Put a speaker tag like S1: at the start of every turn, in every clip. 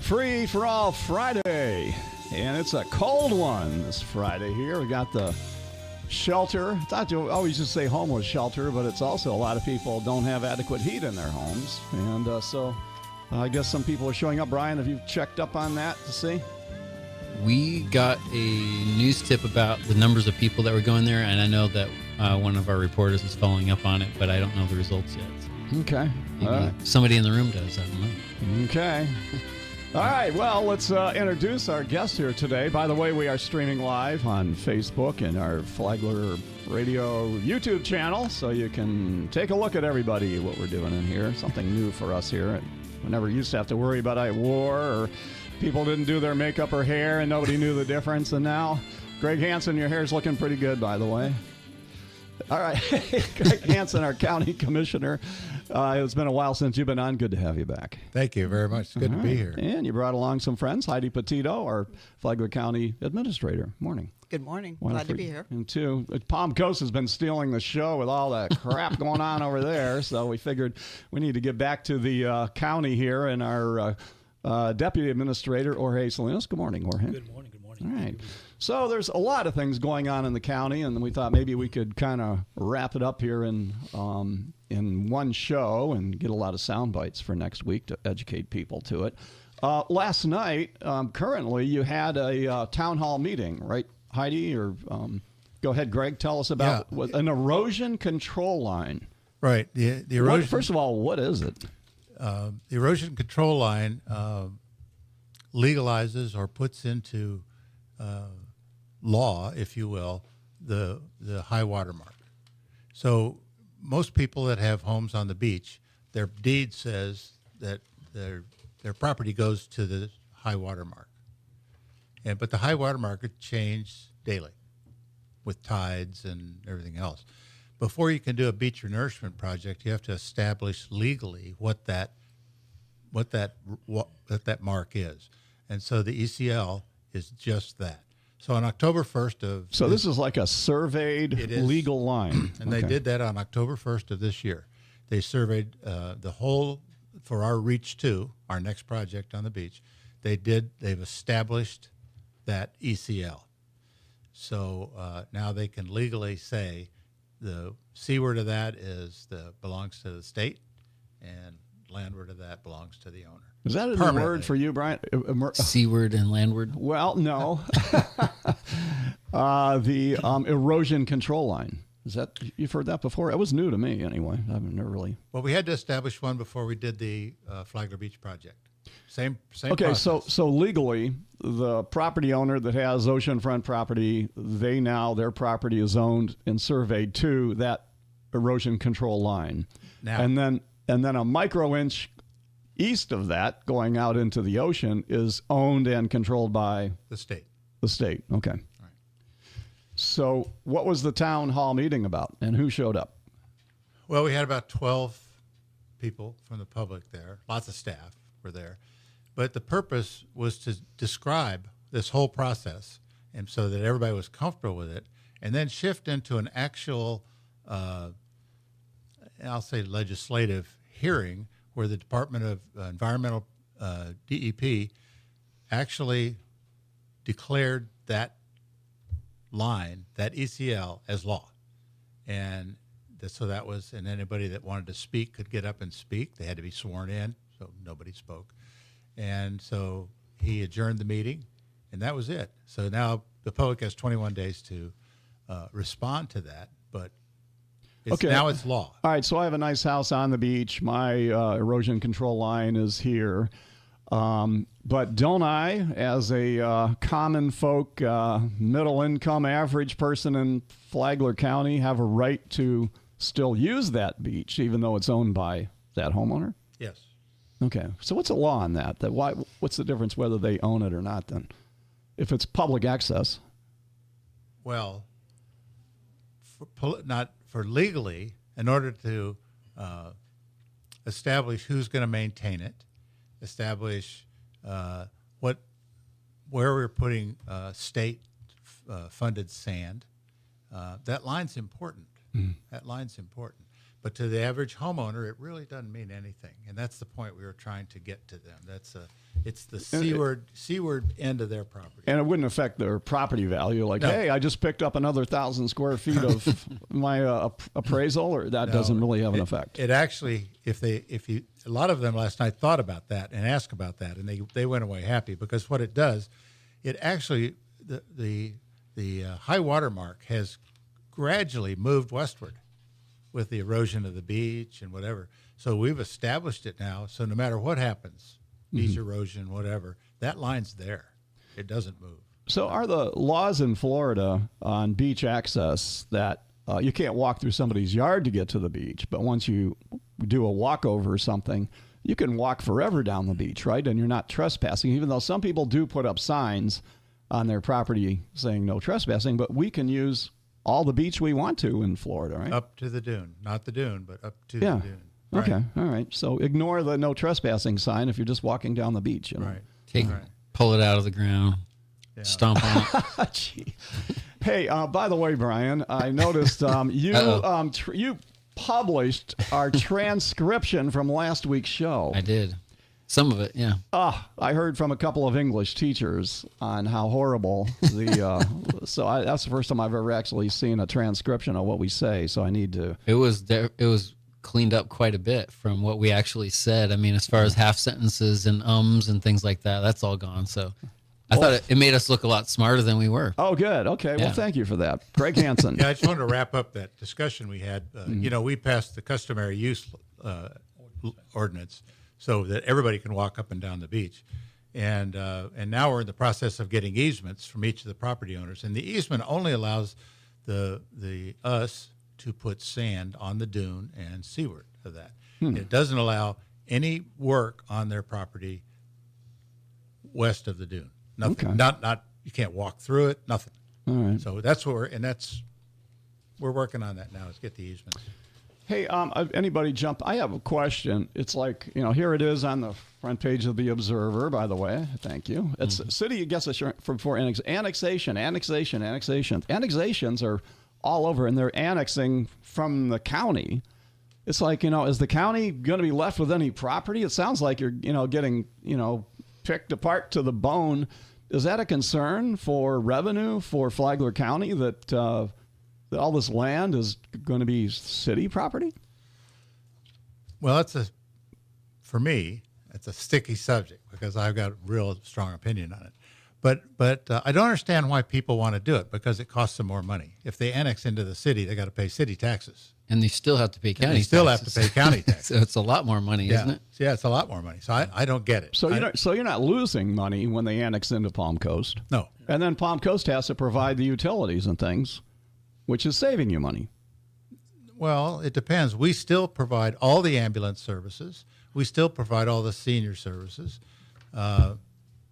S1: Free for All Friday, and it's a cold one this Friday here. We got the shelter. I thought you always just say homeless shelter, but it's also a lot of people don't have adequate heat in their homes. And so I guess some people are showing up. Brian, have you checked up on that to see?
S2: We got a news tip about the numbers of people that were going there, and I know that one of our reporters is following up on it, but I don't know the results yet.
S1: Okay.
S2: Maybe somebody in the room does. I don't know.
S1: Okay. All right, well, let's introduce our guest here today. By the way, we are streaming live on Facebook and our Flagler Radio YouTube channel, so you can take a look at everybody, what we're doing in here. Something new for us here. We never used to have to worry about war or people didn't do their makeup or hair and nobody knew the difference. And now, Greg Hansen, your hair's looking pretty good, by the way. All right, Greg Hansen, our county commissioner. It's been a while since you've been on. Good to have you back.
S3: Thank you very much. It's good to be here.
S1: And you brought along some friends. Heidi Petito, our Flagler County administrator. Morning.
S4: Good morning.
S1: One
S4: Glad to be here.
S1: And two, Palm Coast has been stealing the show with all that crap going on over there. So we figured we need to get back to the county here and our deputy administrator, Jorge Salinas. Good morning, Jorge.
S5: Good morning. Good morning.
S1: All right. So there's a lot of things going on in the county, and we thought maybe we could kind of wrap it up here in one show and get a lot of sound bites for next week to educate people to it. Last night, currently, you had a town hall meeting, right, Heidi? Or go ahead, Greg. Tell us about an erosion control line.
S3: Right. The erosion.
S1: First of all, what is it?
S3: The erosion control line legalizes or puts into law, if you will, the high water mark. So most people that have homes on the beach, their deed says that their property goes to the high water mark. But the high water mark could change daily with tides and everything else. Before you can do a beach renourishment project, you have to establish legally what that mark is. And so the ECL is just that. So on October 1st of...
S1: So this is like a surveyed legal line.
S3: And they did that on October 1st of this year. They surveyed the whole, for our Reach 2, our next project on the beach, they've established that ECL. So now they can legally say the seaward of that belongs to the state, and landward of that belongs to the owner.
S1: Is that a new word for you, Brian?
S2: Seaward and landward?
S1: Well, no. The erosion control line. Is that, you've heard that before? It was new to me anyway. I've never really.
S3: Well, we had to establish one before we did the Flagler Beach project. Same
S1: okay,
S3: process.
S1: so legally, the property owner that has oceanfront property, their property is owned and surveyed to that erosion control line.
S3: Now,
S1: and then a micro inch east of that, going out into the ocean, is owned and controlled by
S3: the state.
S1: The state, okay.
S3: Right.
S1: So what was the town hall meeting about, and who showed up?
S3: Well, we had about 12 people from the public there. Lots of staff were there. But the purpose was to describe this whole process, and so that everybody was comfortable with it, and then shift into an actual, I'll say legislative hearing, where the Department of Environmental DEP actually declared that line, that ECL, as law. And and anybody that wanted to speak could get up and speak. They had to be sworn in, so nobody spoke. And so he adjourned the meeting, and that was it. So now the public has 21 days to respond to that, but now it's law.
S1: All right, so I have a nice house on the beach. My erosion control line is here. But don't I, as a common folk, middle income, average person in Flagler County, have a right to still use that beach, even though it's owned by that homeowner?
S3: Yes.
S1: Okay, so what's the law on that? What's the difference whether they own it or not then? If it's public access.
S3: Well, not for legally, in order to establish who's going to maintain it, establish where we're putting state funded sand, that line's important. That line's important. But to the average homeowner, it really doesn't mean anything, and that's the point we were trying to get to them. It's the seaward end of their property,
S1: And it wouldn't affect their property value. Like,
S3: No.
S1: hey, I just picked up another 1,000 square feet of my appraisal, or that doesn't really have an effect.
S3: It actually, a lot of them last night thought about that and asked about that, and they went away happy, because what it does, it actually the high water mark has gradually moved westward with the erosion of the beach and whatever. So we've established it now. So no matter what happens, beach erosion, whatever, that line's there. It doesn't move.
S1: So are the laws in Florida on beach access that you can't walk through somebody's yard to get to the beach, but once you do a walkover or something, you can walk forever down the beach, right? And you're not trespassing, even though some people do put up signs on their property saying no trespassing, but we can use all the beach we want to in Florida, right?
S3: Up to the dune. Not the dune, but up to
S1: Yeah.
S3: the dune. Right.
S1: Okay, all right. So ignore the no trespassing sign if you're just walking down the beach. You know?
S3: Right.
S2: Pull it out of the ground, stomp on it.
S1: Gee. Hey, by the way, Brian, I noticed you published our transcription from last week's show.
S2: I did. Some of it, yeah.
S1: I heard from a couple of English teachers on how horrible the. That's the first time I've ever actually seen a transcription of what we say. So I need to.
S2: It was cleaned up quite a bit from what we actually said. I mean, as far as half sentences and and things like that, that's all gone. So I thought it made us look a lot smarter than we were.
S1: Oh, good. Okay.
S2: Yeah.
S1: Well, thank you for that, Greg Hansen.
S3: Yeah, I just wanted to wrap up that discussion we had. We passed the customary use ordinance so that everybody can walk up and down the beach. And now we're in the process of getting easements from each of the property owners. And the easement only allows us to put sand on the dune and seaward of that. It doesn't allow any work on their property west of the dune. Nothing.
S1: Okay.
S3: Not you can't walk through it, nothing.
S1: All right.
S3: So that's what we're working on that now, is get the easements.
S1: Hey, anybody jump? I have a question. It's like, here it is on the front page of the Observer, by the way. Thank you. It's city gets for annexation. Annexations are all over, and they're annexing from the county. It's like, is the county going to be left with any property? It sounds like you're, getting, picked apart to the bone. Is that a concern for revenue for Flagler County that all this land is going to be city property?
S3: Well, for me, it's a sticky subject because I've got a real strong opinion on it. But I don't understand why people want to do it, because it costs them more money. If they annex into the city, they got to pay city taxes.
S2: And they still have to pay county taxes.
S3: They still have to pay county taxes.
S2: So it's a lot more money, isn't it?
S3: Yeah, it's a lot more money. So I don't get it.
S1: So you're not losing money when they annex into Palm Coast.
S3: No.
S1: And then Palm Coast has to provide the utilities and things, which is saving you money.
S3: Well, it depends. We still provide all the ambulance services. We still provide all the senior services.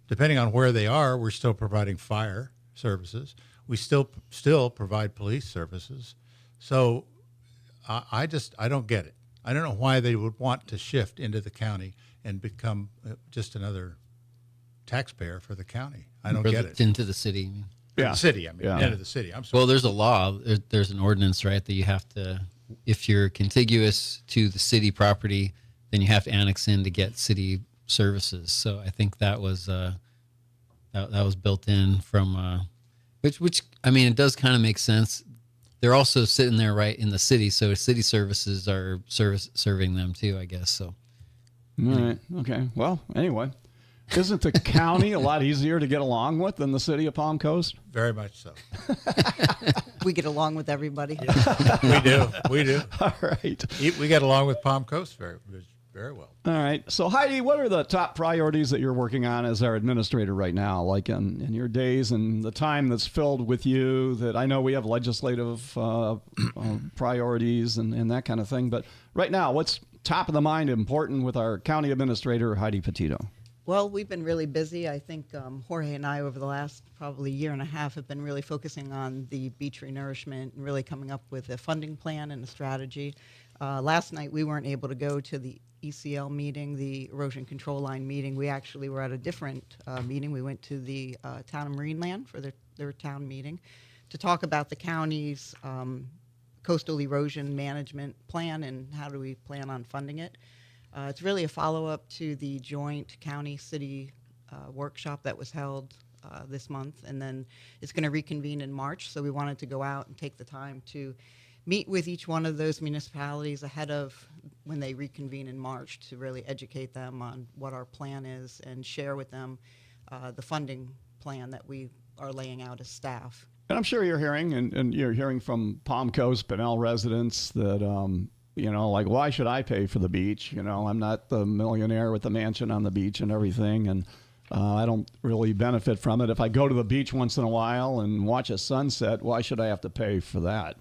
S3: Depending on where they are, we're still providing fire services. We still provide police services. So I don't get it. I don't know why they would want to shift into the county and become just another taxpayer for the county. I don't get it.
S2: Into the city.
S3: Yeah. The city, into the city. I'm sorry.
S2: Well, there's a law. There's an ordinance, right, that you have to, if you're contiguous to the city property, then you have to annex in to get city services. So I think that was built in from, which I mean, it does kind of make sense. They're also sitting there right in the city, so city services are serving them too, I guess. So,
S1: all right, okay. Well, anyway, isn't the county a lot easier to get along with than the city of Palm Coast?
S3: Very much so.
S4: We get along with everybody.
S3: We do.
S1: All right.
S3: We get along with Palm Coast very well.
S1: All right. So, Heidi, what are the top priorities that you're working on as our administrator right now, like in your days and the time that's filled with you? That I know we have legislative priorities and that kind of thing. But right now, what's top of the mind important with our county administrator, Heidi Petito?
S4: Well, we've been really busy. I think Jorge and I, over the last probably year and a half, have been really focusing on the beach renourishment and really coming up with a funding plan and a strategy. Last night, we weren't able to go to the ECL meeting, the erosion control line meeting. We actually were at a different meeting. We went to the Town of Marineland for their town meeting to talk about the county's coastal erosion management plan and how do we plan on funding it. It's really a follow-up to the joint county-city workshop that was held this month, and then it's going to reconvene in March. So we wanted to go out and take the time to meet with each one of those municipalities ahead of when they reconvene in March to really educate them on what our plan is and share with them the funding plan that we are laying out as staff.
S1: And I'm sure you're hearing, and you're hearing from Palm Coast, Pinell residents that, like, why should I pay for the beach? I'm not the millionaire with the mansion on the beach and everything, and I don't really benefit from it. If I go to the beach once in a while and watch a sunset, why should I have to pay for that?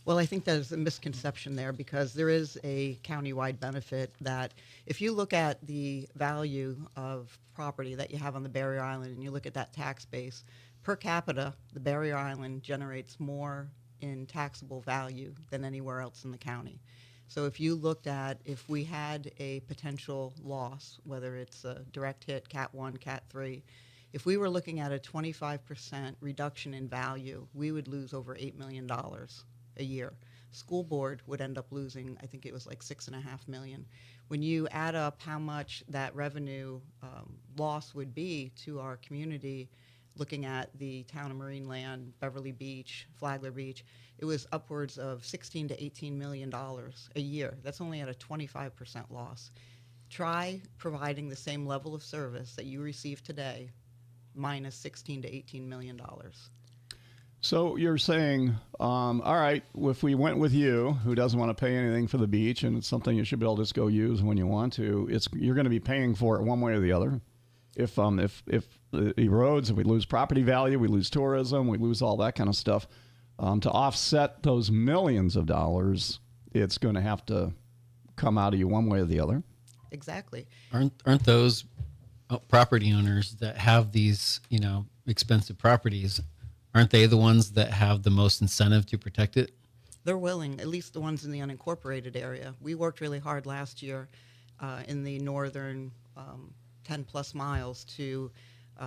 S4: Well, I think there's a misconception there because there is a countywide benefit that if you look at the value of property that you have on the Barrier Island and you look at that tax base, per capita, the Barrier Island generates more in taxable value than anywhere else in the county. So if you looked at if we had a potential loss, whether it's a direct hit, Cat 1, Cat 3, if we were looking at a 25% reduction in value, we would lose over $8 million a year. School board would end up losing, I think it was like $6.5 million. When you add up how much that revenue loss would be to our community, looking at the town of Marineland, Beverly Beach, Flagler Beach, it was upwards of $16 to $18 million a year. That's only at a 25% loss. Try providing the same level of service that you receive today, minus $16 to $18 million.
S1: So you're saying, all right, if we went with you, who doesn't want to pay anything for the beach, and it's something you should be able to just go use when you want to, you're going to be paying for it one way or the other. If it erodes, if we lose property value, we lose tourism, we lose all that kind of stuff, to offset those millions of dollars, it's going to have to come out of you one way or the other.
S4: Exactly.
S2: Aren't those property owners that have these, expensive properties, aren't they the ones that have the most incentive to protect it?
S4: They're willing, at least the ones in the unincorporated area. We worked really hard last year in the northern 10 plus miles to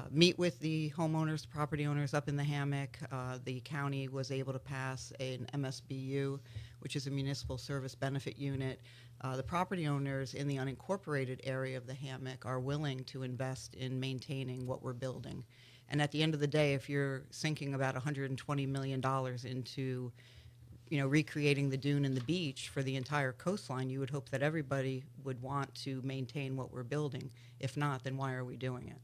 S4: meet with the homeowners, property owners up in the hammock. The county was able to pass an MSBU, which is a municipal service benefit unit. The property owners in the unincorporated area of the hammock are willing to invest in maintaining what we're building. And at the end of the day, if you're sinking about $120 million into, recreating the dune and the beach for the entire coastline, you would hope that everybody would want to maintain what we're building. If not, then why are we doing it?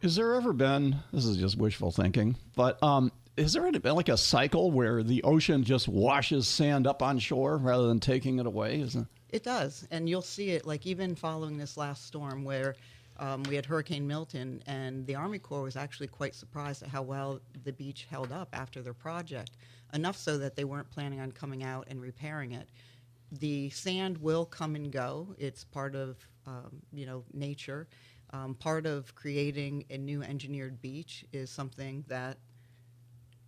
S1: Has there ever been, this is just wishful thinking, but has there been like a cycle where the ocean just washes sand up on shore rather than taking it away?
S4: It does. And you'll see it like even following this last storm where we had Hurricane Milton, and the Army Corps was actually quite surprised at how well the beach held up after their project, enough so that they weren't planning on coming out and repairing it. The sand will come and go. It's part of, nature. Part of creating a new engineered beach is something that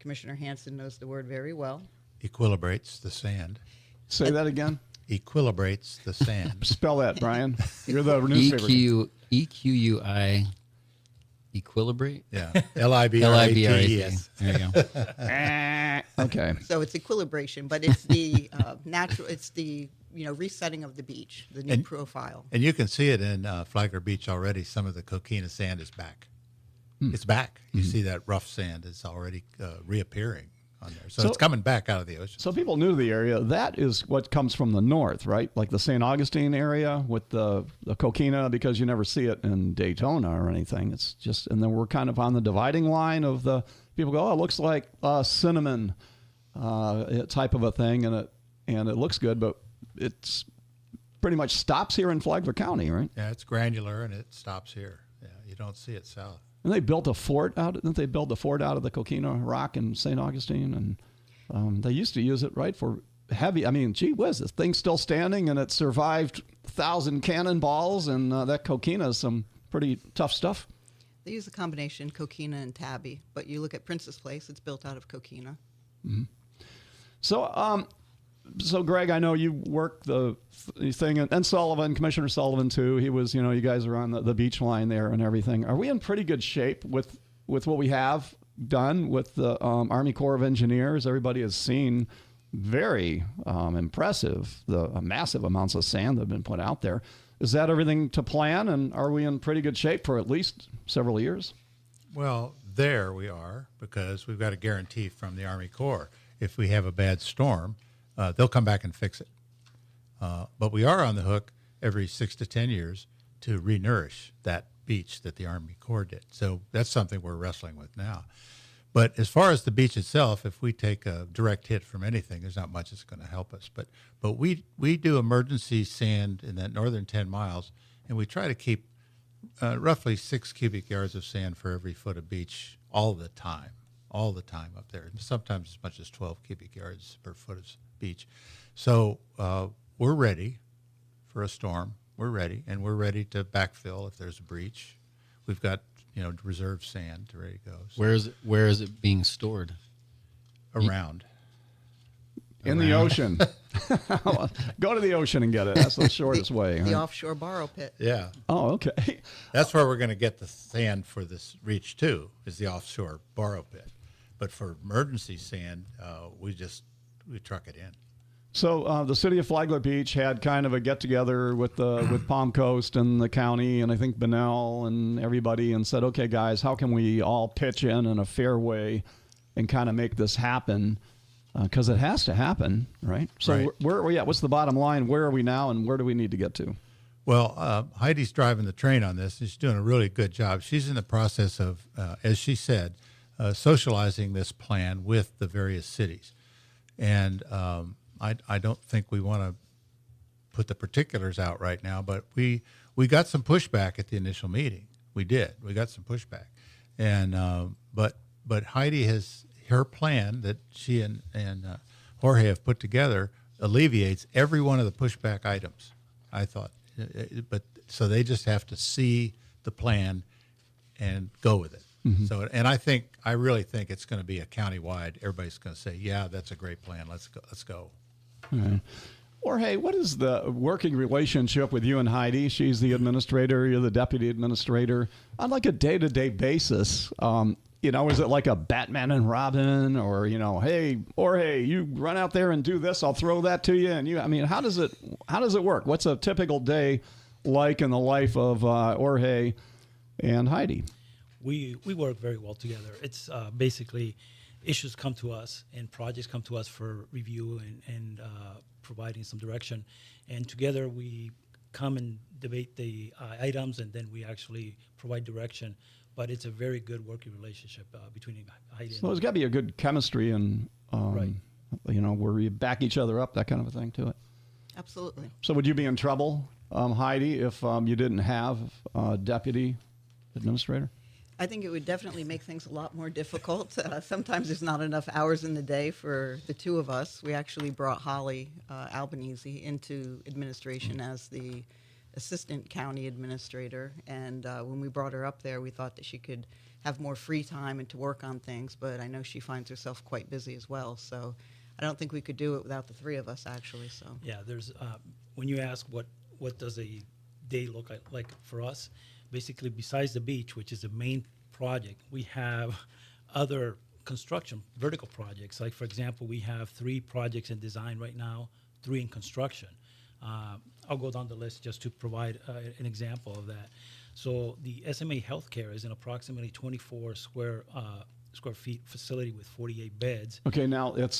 S4: Commissioner Hansen knows the word very well.
S3: Equilibrates the sand.
S1: Say that again.
S3: Equilibrates the sand.
S1: Spell that, Brian. You're the newspaper.
S2: EQUI. Equilibrate?
S3: Yeah. Librates.
S2: There you go.
S1: Okay.
S4: So it's equilibration, but it's the natural, it's the, resetting of the beach, the new profile.
S3: And you can see it in Flagler Beach already. Some of the coquina sand is back. It's back. You see that rough sand is already reappearing on there. So it's coming back out of the ocean.
S1: So people new to the area, that is what comes from the north, right? Like the St. Augustine area with the coquina, because you never see it in Daytona or anything. It's just, and then we're kind of on the dividing line of the people go, oh, it looks like cinnamon type of a thing, and it looks good, but it's pretty much stops here in Flagler County, right?
S3: Yeah, it's granular and it stops here. Yeah, you don't see it south.
S1: And they built a fort out. Didn't they build a fort out of the coquina rock in St. Augustine? And they used to use it, right, for heavy. I mean, gee whiz, this thing's still standing, and it survived 1,000 cannonballs, and that coquina is some pretty tough stuff.
S4: They use a combination, coquina and tabby, but you look at Princess Place, it's built out of coquina.
S1: Mm-hmm. So, Greg, I know you work the thing, and Sullivan, Commissioner Sullivan, too. He was, you guys are on the beach line there and everything. Are we in pretty good shape with what we have done with the Army Corps of Engineers? Everybody has seen very impressive, the massive amounts of sand that have been put out there. Is that everything to plan, and are we in pretty good shape for at least several years?
S3: Well, there we are, because we've got a guarantee from the Army Corps. If we have a bad storm, they'll come back and fix it. But we are on the hook every 6 to 10 years to re-nourish that beach that the Army Corps did. So that's something we're wrestling with now. But as far as the beach itself, if we take a direct hit from anything, there's not much that's going to help us. But we do emergency sand in that northern 10 miles, and we try to keep roughly 6 cubic yards of sand for every foot of beach all the time up there. Sometimes as much as 12 cubic yards per foot of beach. So we're ready for a storm. We're ready, and we're ready to backfill if there's a breach. We've got reserve sand ready to go. So
S2: Where is it being stored?
S3: around.
S1: In the ocean. Go to the ocean and get it. That's the shortest way.
S4: The
S1: Right?
S4: offshore borrow pit.
S3: Yeah.
S1: Oh, okay.
S3: That's where we're going to get the sand for this reach too, is the offshore borrow pit. But for emergency sand, we truck it in.
S1: So the city of Flagler Beach had kind of a get-together with Palm Coast and the county, and I think Bunnell and everybody, and said, okay, guys, how can we all pitch in a fair way and kind of make this happen? Because it has to happen, right? So
S3: Right.
S1: where are we at? What's the bottom line? Where are we now, and where do we need to get to?
S3: Well, Heidi's driving the train on this, and she's doing a really good job. She's in the process of, as she said, socializing this plan with the various cities. And I don't think we want to put the particulars out right now, but we got some pushback at the initial meeting. We did. We got some pushback. And but Heidi has her plan that she and Jorge have put together alleviates every one of the pushback items, I thought. But so they just have to see the plan and go with it. Mm-hmm. So, and I really think it's going to be a countywide. Everybody's going to say, yeah, that's a great plan. Let's go.
S1: Right. Jorge, what is the working relationship with you and Heidi? She's the administrator, you're the deputy administrator. On like a day-to-day basis, is it like a Batman and Robin, or, hey, Jorge, you run out there and do this, I'll throw that to you. And how does it work? What's a typical day like in the life of Jorge and Heidi?
S5: We work very well together. It's basically issues come to us and projects come to us for review and providing some direction. And together we come and debate the items, and then we actually provide direction. But it's a very good working relationship between Heidi
S1: So there's got to be a good chemistry and,
S5: Right.
S1: Where you back each other up, that kind of a thing to it.
S4: Absolutely.
S1: So would you be in trouble, Heidi, if you didn't have a deputy administrator?
S4: I think it would definitely make things a lot more difficult. Sometimes there's not enough hours in the day for the two of us. We actually brought Holly Albanese into administration as the assistant county administrator. And when we brought her up there, we thought that she could have more free time and to work on things. But I know she finds herself quite busy as well. So I don't think we could do it without the three of us, actually. So
S5: Yeah, there's when you ask what does a day look like for us, basically besides the beach, which is the main project, we have other construction vertical projects. Like, for example, we have 3 projects in design right now, 3 in construction. I'll go down the list just to provide an example of that. So the SMA Healthcare is an approximately 24 square feet facility with 48 beds.
S1: Okay, now that's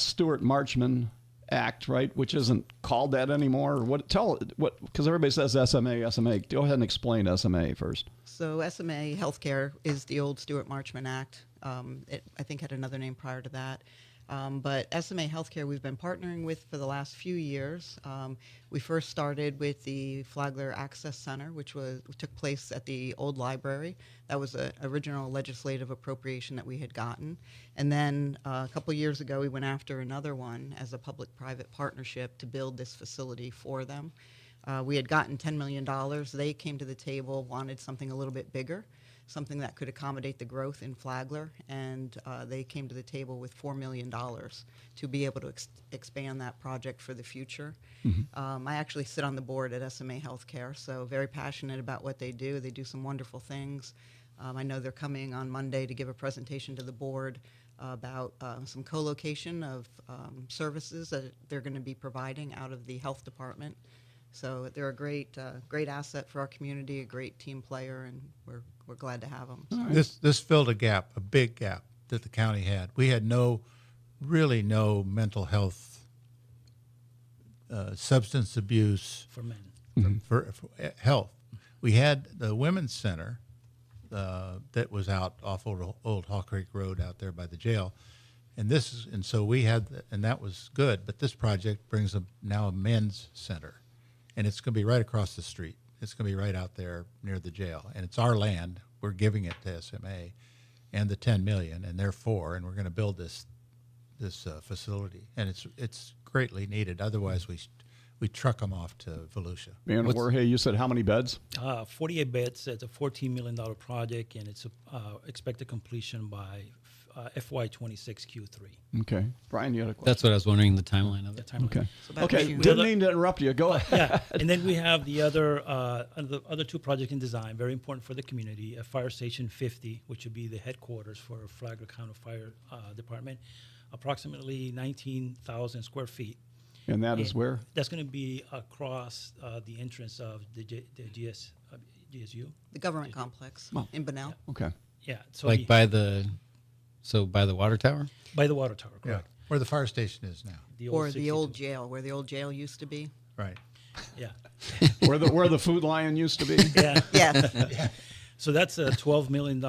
S1: Stuart Marchman Act, right? Which isn't called that anymore. Because everybody says SMA. Go ahead and explain SMA first.
S4: So SMA Healthcare is the old Stuart Marchman Act. It, I think, had another name prior to that. But SMA Healthcare we've been partnering with for the last few years. We first started with the Flagler Access Center, which took place at the old library. That was an original legislative appropriation that we had gotten. And then a couple of years ago, we went after another one as a public-private partnership to build this facility for them. We had gotten $10 million. They came to the table, wanted something a little bit bigger, something that could accommodate the growth in Flagler, and they came to the table with $4 million to be able to expand that project for the future. Mm-hmm. I actually sit on the board at SMA Healthcare, so very passionate about what they do. They do some wonderful things. I know they're coming on Monday to give a presentation to the board about some co-location of services that they're going to be providing out of the health department. So they're a great asset for our community, a great team player, and we're glad to have them.
S3: This filled a gap, a big gap that the county had. We had really no mental health, substance abuse
S5: For men.
S3: for health. We had the Women's Center that was out off Old Hawk Creek Road out there by the jail, and so we had, and that was good. But this project brings now a men's center, and it's going to be right across the street. It's going to be right out there near the jail, and it's our land. We're giving it to SMA, and the $10 million, and they're for, and we're going to build this facility, and it's greatly needed. Otherwise, we truck them off to Volusia.
S1: And Jorge, you said how many beds?
S5: 48 beds. It's a $14 million project, and it's expected completion by FY26 Q3.
S1: Okay. Brian, you had a question?
S2: That's what I was wondering, the timeline of it.
S1: Okay.
S4: So back
S1: Okay,
S4: to you.
S1: didn't mean to interrupt you. Go ahead.
S5: Yeah, and then we have the other two projects in design, very important for the community. Fire Station 50, which would be the headquarters for Flagler County Fire Department, approximately 19,000 square feet.
S1: And that is
S5: And
S1: where?
S5: That's going to be across the entrance of the GSU.
S4: The government complex
S1: Oh.
S4: in Bunnell.
S1: Okay.
S5: Yeah, so
S2: Like by the water tower?
S5: by the water tower,
S3: Yeah,
S5: correct.
S3: where the fire station is now.
S4: Or the
S5: 62.
S4: old jail, where the old jail used to be.
S3: Right.
S5: Yeah.
S1: Where the Food Lion used to be?
S5: Yeah.
S4: Yes.
S5: So that's a $12 million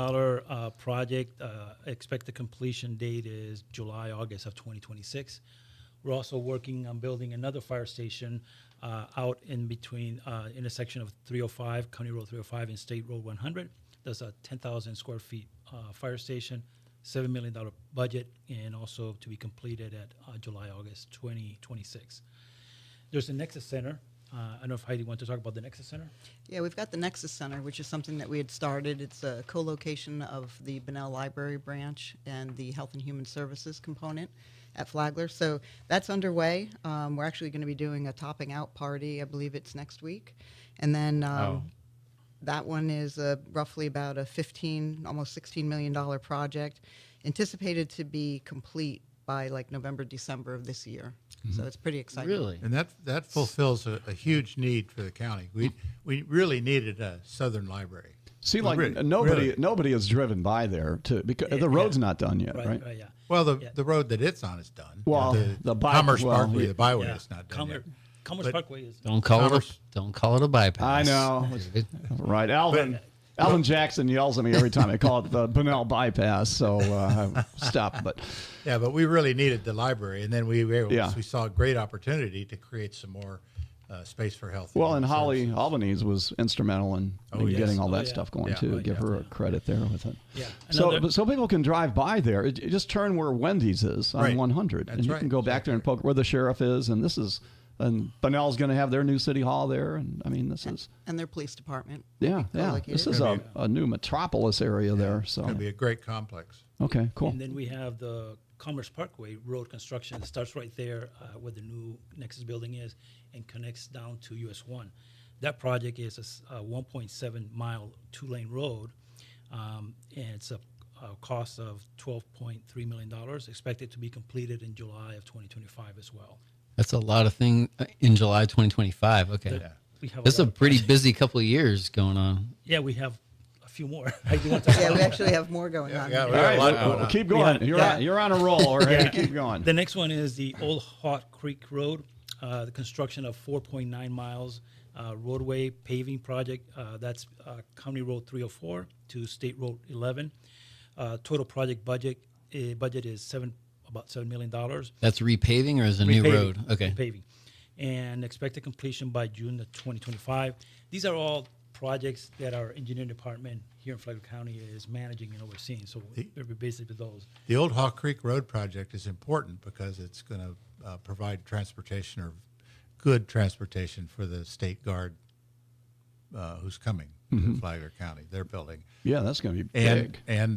S5: project. Expected completion date is July, August of 2026. We're also working on building another fire station out in between intersection of 305, County Road 305 and State Road 100. That's a 10,000 square feet fire station, $7 million budget, and also to be completed at July, August 2026. There's a Nexus Center. I don't know if Heidi wants to talk about the Nexus Center.
S4: Yeah, we've got the Nexus Center, which is something that we had started. It's a co-location of the Bunnell Library branch and the Health and Human Services component at Flagler. So that's underway. We're actually going to be doing a topping out party. I believe it's next week. And then that one is roughly about a almost $16 million project, anticipated to be complete by like November, December of this year. So it's pretty exciting.
S2: Really?
S3: And that fulfills a huge need for the county. We really needed a southern library.
S1: See, like
S3: Really,
S1: nobody has driven by there because the road's not done yet, right?
S5: Right, yeah.
S3: Well,
S5: Yeah.
S3: the road that it's on is done.
S1: Well, the
S3: Commerce
S1: well,
S3: Parkway,
S1: yeah.
S3: the byway
S5: Yeah.
S3: is not done yet.
S5: Commerce
S3: But-
S5: Parkway is.
S2: Don't call it a bypass.
S1: I know. Right. Alvin Jackson yells at me every time I call it the Bunnell bypass, so stop. But
S3: Yeah, but we really needed the library, and then we
S1: Yeah.
S3: saw a great opportunity to create some more space for health.
S1: well, and Holly
S3: services.
S1: Albanese was instrumental in
S3: yes.
S1: getting all
S5: Oh,
S1: that
S5: yeah.
S1: stuff going
S5: Yeah.
S1: too.
S5: Oh,
S1: Give
S5: yeah.
S1: her a credit there with it.
S5: Yeah.
S1: So people can drive by there. Just turn where Wendy's is on
S3: Right.
S1: 100,
S3: That's
S1: and you
S3: right.
S1: can go back there and poke where the sheriff is. And Bunnell's going to have their new city hall there. And I mean, this is
S4: And their police department.
S1: yeah.
S4: co-located.
S1: This is a new metropolis area there.
S3: It's
S1: So
S3: going to be a great complex.
S1: okay, cool.
S5: And then we have the Commerce Parkway road construction. It starts right there where the new Nexus building is and connects down to US 1. That project is a 1.7 mile 2-lane road, and it's a cost of $12.3 million, expected to be completed in July of 2025 as well.
S2: That's a lot of things in July 2025. Okay.
S3: Yeah.
S5: We have
S2: That's a
S5: lot of
S2: pretty
S5: projects.
S2: busy couple of years going on.
S5: Yeah, we have a few more. I do want to talk
S4: Yeah,
S5: about
S4: we actually have more going on.
S3: yeah,
S1: All
S3: we got
S1: right,
S3: a lot
S1: well,
S3: going on.
S1: keep going.
S5: Yeah.
S1: You're on a roll, or hey, keep going.
S5: The next one is the Old Hawk Creek Road, the construction of 4.9 miles roadway paving project. That's County Road 304 to State Road 11. Total project budget is about $7 million.
S2: That's repaving or is it a new
S5: Repaving.
S2: road? Okay.
S5: Repaving. And expected completion by June of 2025. These are all projects that our engineering department here in Flagler County is managing and overseeing. So we're basically those.
S3: The Old Hawk Creek Road project is important because it's going to provide transportation or good transportation for the state guard who's coming to Flagler County. They're building,
S1: Yeah, that's going to be big.
S3: and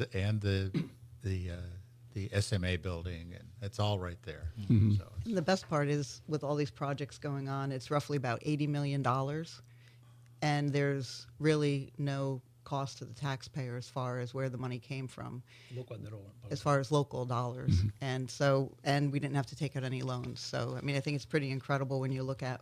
S3: the SMA building, and it's all right there. So it's-
S4: And the best part is, with all these projects going on, it's roughly about $80 million, and there's really no cost to the taxpayer as far as where the money came from,
S5: Local.
S4: as far as local dollars. And we didn't have to take out any loans. So, I mean, I think it's pretty incredible when you look at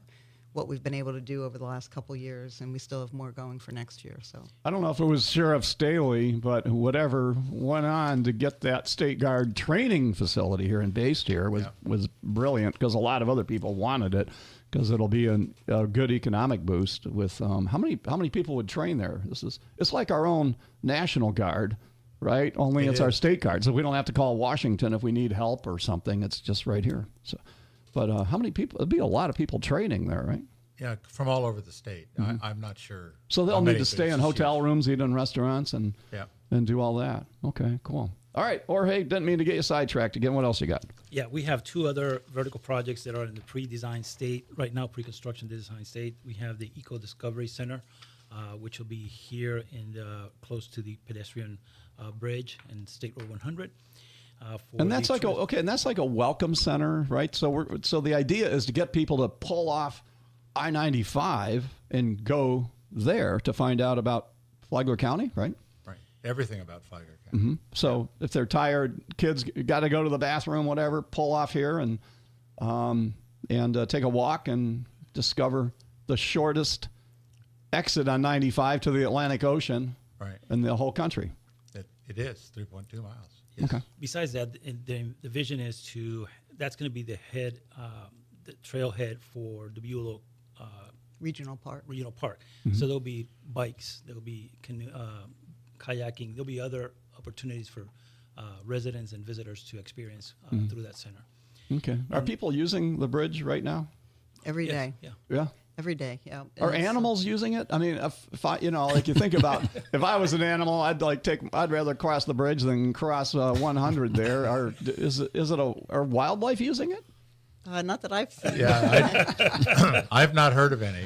S4: what we've been able to do over the last couple years, and we still have more going for next year. So
S1: I don't know if it was Sheriff Staley, but whatever went on to get that State Guard training facility here and based here was brilliant, because a lot of other people wanted it, because it'll be a good economic boost. With how many people would train there? It's like our own National Guard, right? Only it's our State Guard, so we don't have to call Washington if we need help or something. It's just right here. So. But how many people? There'd be a lot of people training there, right?
S3: Yeah, from all over the state. I'm not sure.
S1: So they'll need to stay in hotel rooms, eat in restaurants, and do all that. Okay, cool. All right, Jorge, didn't mean to get you sidetracked again. What else you got?
S5: Yeah, we have 2 other vertical projects that are in the pre-design state right now, pre-construction design state. We have the Eco Discovery Center, which will be here in close to the pedestrian bridge and State Road 100.
S1: And that's like a welcome center, right? So the idea is to get people to pull off I-95 and go there to find out about Flagler County, right?
S3: Right. Everything about Flagler County.
S1: So if they're tired, kids got to go to the bathroom, whatever, pull off here and take a walk and discover the shortest exit on 95 to the Atlantic Ocean,
S3: right,
S1: in the whole country.
S3: It is 3.2 miles.
S5: Yes.
S1: Okay.
S5: Besides that, the vision is that's going to be the trailhead for the Beulah
S4: regional park.
S5: So there'll be bikes, there'll be kayaking, there'll be other opportunities for residents and visitors to experience through that center.
S1: Okay. Are people using the bridge right now?
S4: Every day.
S5: Yeah.
S1: Yeah.
S4: Every day, yeah.
S1: Are animals using it? I mean, if I, like you think about, if I was an animal, I'd rather cross the bridge than cross 100 there. Are wildlife using it?
S4: Not that I've seen.
S3: Yeah, I've not heard of any.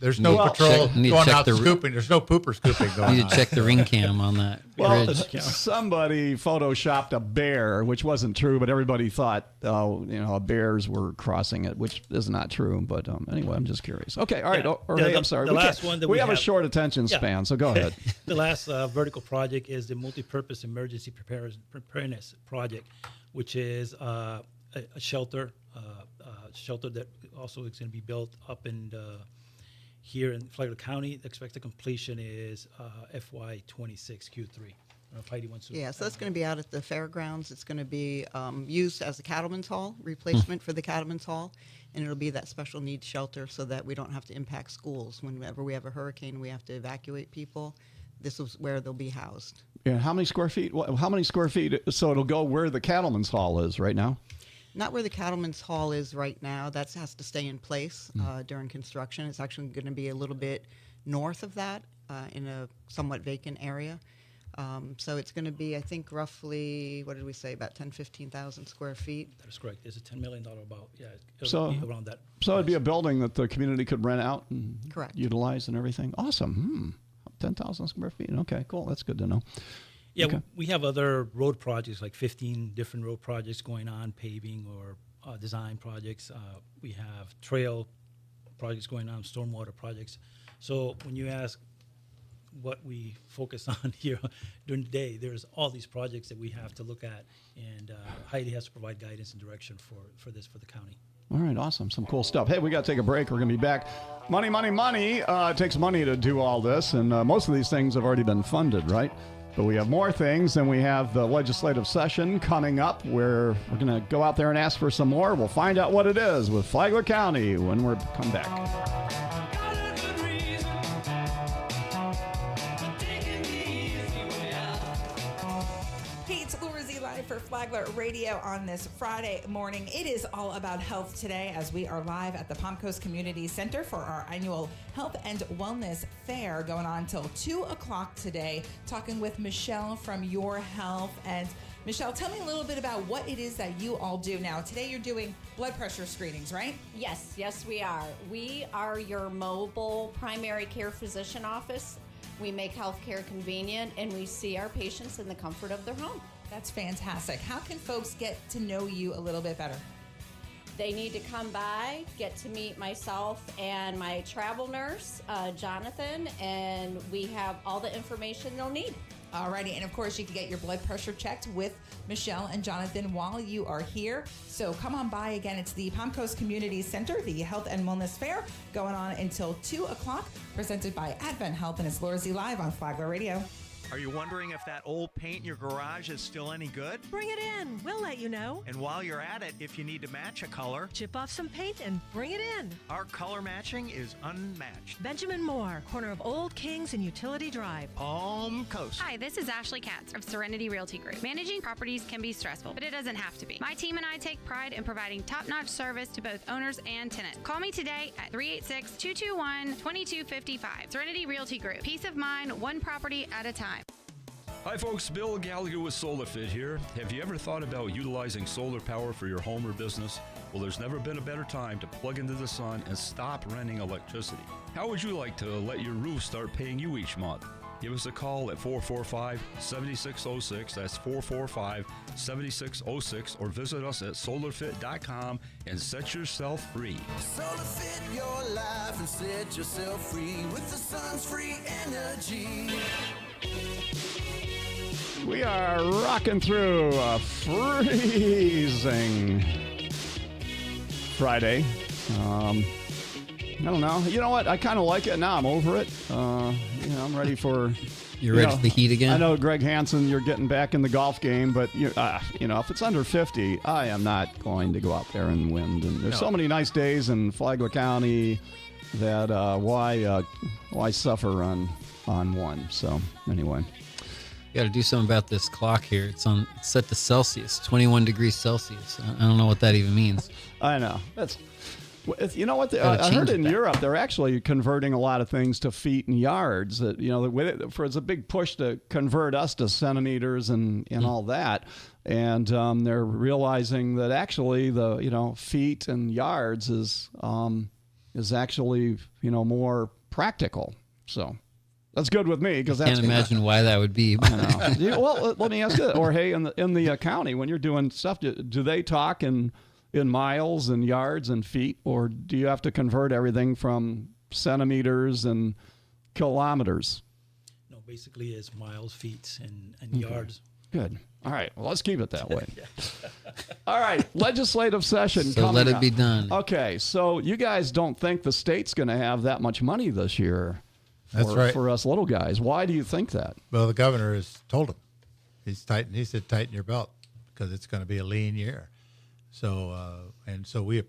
S3: There's no patrol going out scooping. There's no pooper scooping going on.
S2: Need to check the ring cam on that bridge.
S1: Somebody photoshopped a bear, which wasn't true, but everybody thought, bears were crossing it, which is not true. But anyway, I'm just curious. Okay, all right. I'm sorry.
S5: The last one that
S1: we have a short attention span, so go ahead.
S5: The last vertical project is the Multipurpose Emergency Preparedness Project, which is a shelter that also is going to be built up in here in Flagler County. The expected completion is FY 26 Q3. I don't know if Heidi wants to.
S4: Yeah, so that's going to be out at the fairgrounds. It's going to be used as a cattleman's hall, replacement for the cattleman's hall, and it'll be that special needs shelter so that we don't have to impact schools. Whenever we have a hurricane, we have to evacuate people. This is where they'll be housed.
S1: Yeah, how many square feet? How many square feet? So it'll go where the cattleman's hall is right now?
S4: Not where the cattleman's hall is right now. That has to stay in place during construction. It's actually going to be a little bit north of that in a somewhat vacant area. So it's going to be, I think, roughly, what did we say, about 15,000 square feet?
S5: That is correct. It's a $10 million about,
S1: so,
S5: be around that.
S1: So it'd be a building that the community could rent out and
S4: correct.
S1: Utilize and everything. Awesome. 10,000 square feet. Okay, cool. That's good to know.
S5: Yeah,
S1: okay.
S5: We have other road projects, like 15 different road projects going on, paving or design projects. We have trail projects going on, stormwater projects. So when you ask what we focus on here during the day, there's all these projects that we have to look at, and Heidi has to provide guidance and direction for the county.
S1: All right, awesome. Some cool stuff. Hey, we got to take a break. We're going to be back. Money. It takes money to do all this, and most of these things have already been funded, right? But we have more things, and we have the legislative session coming up where we're going to go out there and ask for some more. We'll find out what it is with Flagler County when we come back.
S6: For Flagler Radio on this Friday morning. It is all about health today as we are live at the Palm Coast Community Center for our annual Health and Wellness Fair going on till 2 o'clock today, talking with Michelle from Your Health. And Michelle, tell me a little bit about what it is that you all do now. Today you're doing blood pressure screenings, right?
S7: Yes, we are. We are your mobile primary care physician office. We make healthcare convenient, and we see our patients in the comfort of their home.
S6: That's fantastic. How can folks get to know you a little bit better?
S7: They need to come by, get to meet myself and my travel nurse, Jonathan, and we have all the information they'll need.
S6: Alrighty, and of course you can get your blood pressure checked with Michelle and Jonathan while you are here. So come on by again. It's the Palm Coast Community Center, the Health and Wellness Fair, going on until 2 o'clock, presented by Advent Health, and it's Laura Z Live on Flagler Radio.
S8: Are you wondering if that old paint in your garage is still any good?
S9: Bring it in. We'll let you know.
S8: And while you're at it, if you need to match a color,
S9: Chip off some paint and bring it in.
S8: our color matching is unmatched.
S9: Benjamin Moore, corner of Old Kings and Utility Drive.
S8: Palm Coast.
S10: Hi, this is Ashley Katz of Serenity Realty Group. Managing properties can be stressful, but it doesn't have to be. My team and I take pride in providing top-notch service to both owners and tenants. Call me today at 386-221-2255. Serenity Realty Group. Peace of mind, one property at a time.
S11: Hi folks, Bill Gallagher with SolarFit here. Have you ever thought about utilizing solar power for your home or business? Well, there's never been a better time to plug into the sun and stop renting electricity. How would you like to let your roof start paying you each month? Give us a call at 445-7606, that's 445-7606, or visit us at solarfit.com and set yourself free.
S12: SolarFit your life and set yourself free with the sun's free energy.
S1: We are rocking through a freezing Friday. I don't know. You know what? I kind of like it now. I'm over it. I'm ready for.
S2: You're ready for the heat again?
S1: I know, Greg Hansen, you're getting back in the golf game, but if it's under 50, I am not going to go out there and win. And there's so many nice days in Flagler County that why suffer on one? So anyway.
S2: You got to do something about this clock here. It's set to Celsius, 21 degrees Celsius. I don't know what that even means.
S1: I know. You know what? I heard in Europe they're actually converting a lot of things to feet and yards. It's a big push to convert us to centimeters and all that. And they're realizing that actually the feet and yards is actually more practical. So. That's good with me because I
S2: can't imagine why that would be.
S1: I know. Well, let me ask you, Jorge, in the county, when you're doing stuff, do they talk in miles and yards and feet, or do you have to convert everything from centimeters and kilometers?
S5: No, basically it's miles, feet, and yards.
S1: Good. All right. Well, let's keep it that way. All right. Legislative session
S2: so
S1: coming
S2: let it
S1: up.
S2: be done.
S1: Okay. So you guys don't think the state's going to have that much money this year?
S3: That's right.
S1: For us little guys. Why do you think that?
S3: Well, the governor has told him. He said, tighten your belt because it's going to be a lean year. So, so we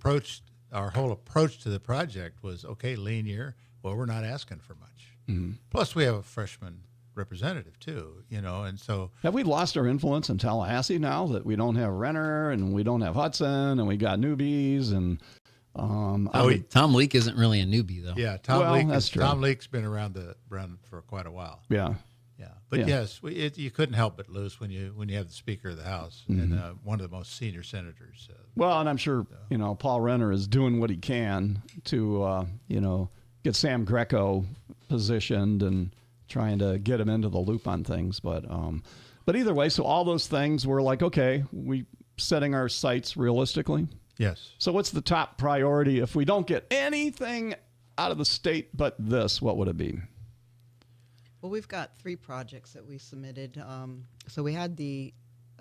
S3: our whole approach to the project was, okay, lean year. Well, we're not asking for much. Mm-hmm. Plus, we have a freshman representative too, and so.
S1: Have we lost our influence in Tallahassee now that we don't have Renner and we don't have Hudson and we got newbies and.
S2: Tom Leake isn't really a newbie, though.
S3: Yeah, that's true. Tom Leake's been around for quite a while.
S1: Yeah,
S3: but yes, you couldn't help but lose when you have the Speaker of the House and one of the most senior senators.
S1: Well, and I'm sure Paul Renner is doing what he can to get Sam Greco positioned and trying to get him into the loop on things. But either way, so all those things were like, okay, we setting our sights realistically.
S3: Yes.
S1: So what's the top priority if we don't get anything out of the state but this? What would it be?
S4: Well, we've got 3 projects that we submitted. So we had a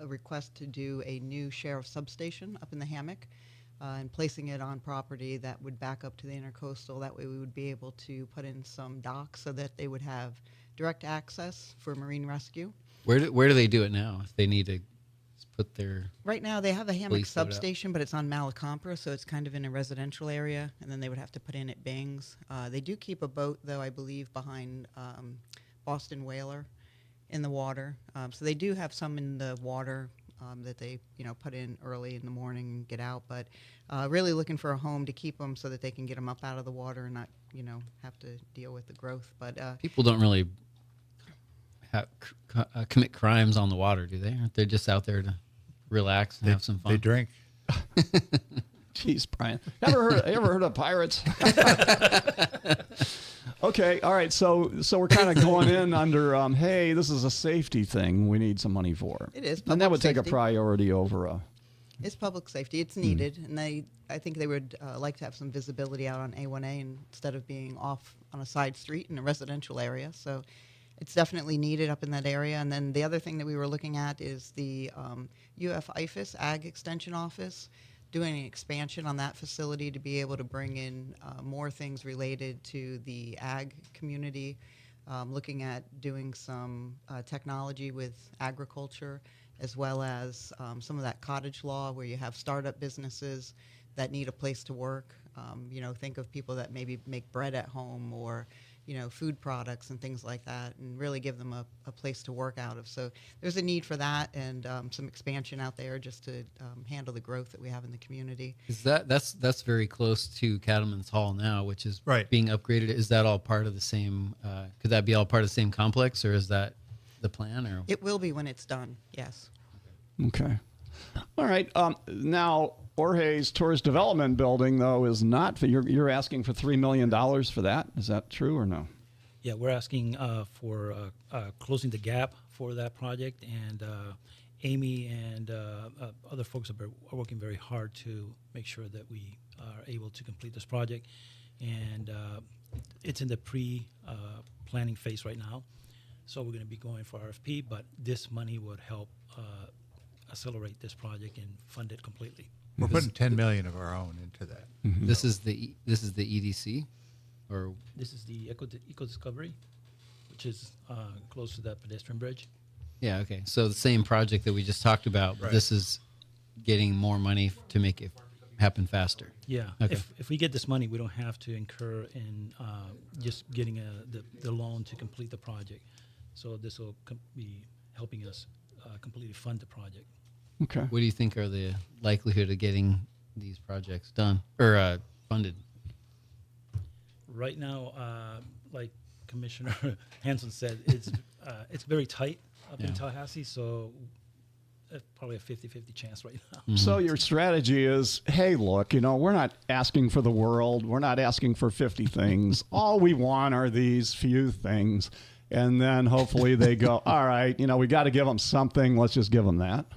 S4: request to do a new sheriff substation up in the Hammock and placing it on property that would back up to the intercoastal. That way we would be able to put in some docks so that they would have direct access for marine rescue.
S2: Where do they do it now if they need to put their...
S4: Right now they have a Hammock substation, but it's on Malacompra, so it's kind of in a residential area, and then they would have to put in at Bangs. They do keep a boat, though, I believe, behind Boston Whaler in the water. So they do have some in the water that they put in early in the morning and get out, but really looking for a home to keep them so that they can get them up out of the water and not have to deal with the growth. But
S2: people don't really commit crimes on the water, do they? Aren't they just out there to relax and have some fun?
S3: They drink.
S1: Jeez, Brian. Ever heard of pirates? Okay, all right. So we're kind of going in under, hey, this is a safety thing we need some money for.
S4: It is.
S1: And that would take a priority over
S4: It's public safety. It's needed, and I think they would like to have some visibility out on A1A instead of being off on a side street in a residential area. So it's definitely needed up in that area. And then the other thing that we were looking at is the UF-IFAS Ag Extension Office, doing an expansion on that facility to be able to bring in more things related to the ag community, looking at doing some technology with agriculture, as well as some of that cottage law where you have startup businesses that need a place to work. Think of people that maybe make bread at home or, food products and things like that, and really give them a place to work out of. So there's a need for that and some expansion out there just to handle the growth that we have in the community.
S2: Is that's very close to Cattleman's Hall now, which is being upgraded. Is that all part of the same? Could that be all part of the same complex, or is that the plan? Or
S4: it will be when it's done. Yes.
S1: Okay. All right. Now, Jorge's Tourist Development Building, though, is not. You're asking for $3 million for that. Is that true or no?
S5: Yeah, we're asking for closing the gap for that project, and Amy and other folks are working very hard to make sure that we are able to complete this project. And it's in the pre-planning phase right now, so we're going to be going for RFP, but this money would help accelerate this project and fund it completely.
S3: We're putting $10 million of our own into that.
S1: Mm-hmm.
S2: This is the EDC, or
S5: this is the Eco Discovery, which is close to that pedestrian bridge.
S2: Yeah. Okay. So the same project that we just talked about, but this is getting more money to make it happen faster.
S5: Yeah.
S2: Okay.
S5: If we get this money, we don't have to incur in just getting the loan to complete the project. So this will be helping us completely fund the project.
S1: Okay.
S2: What do you think are the likelihood of getting these projects done or funded?
S5: Right now, like Commissioner Hansen said, it's very tight up in Tallahassee, so it's probably a 50-50 chance right now.
S1: Mm-hmm. So your strategy is, hey, look, we're not asking for the world. We're not asking for 50 things. All we want are these few things. And then hopefully they go, all right, we got to give them something. Let's just give them that.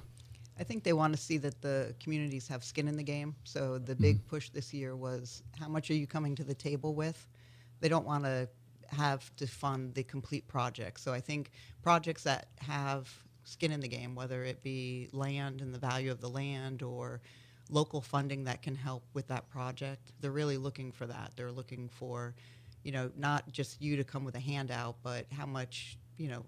S4: I think they want to see that the communities have skin in the game. So the big push this year was, how much are you coming to the table with? They don't want to have to fund the complete project. So I think projects that have skin in the game, whether it be land and the value of the land or local funding that can help with that project, they're really looking for that. They're looking for, not just you to come with a handout, but how much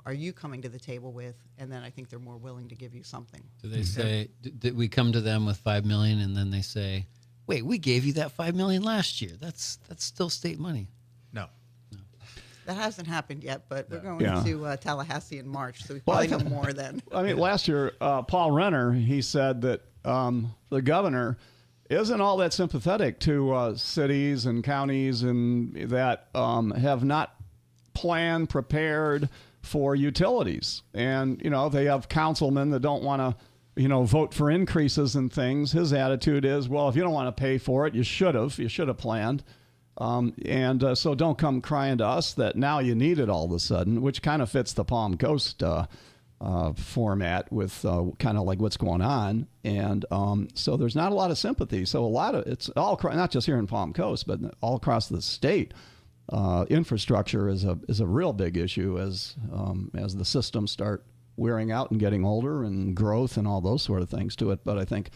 S4: are you coming to the table with? And then I think they're more willing to give you something.
S2: Do they say, did we come to them with $5 million, and then they say, wait, we gave you that $5 million last year. That's still state money.
S3: No.
S4: That hasn't happened yet, but we're going to Tallahassee in March, so we probably know more then.
S1: I mean, last year, Paul Renner, he said that the governor isn't all that sympathetic to cities and counties and that have not planned, prepared for utilities. And, they have councilmen that don't want to, vote for increases and things. His attitude is, well, if you don't want to pay for it, you should have planned. So don't come crying to us that now you need it all of a sudden, which kind of fits the Palm Coast format with kind of like what's going on. And so there's not a lot of sympathy. So it's all, not just here in Palm Coast, but all across the state. Infrastructure is a real big issue as the systems start wearing out and getting older, and growth and all those sort of things to it. But I think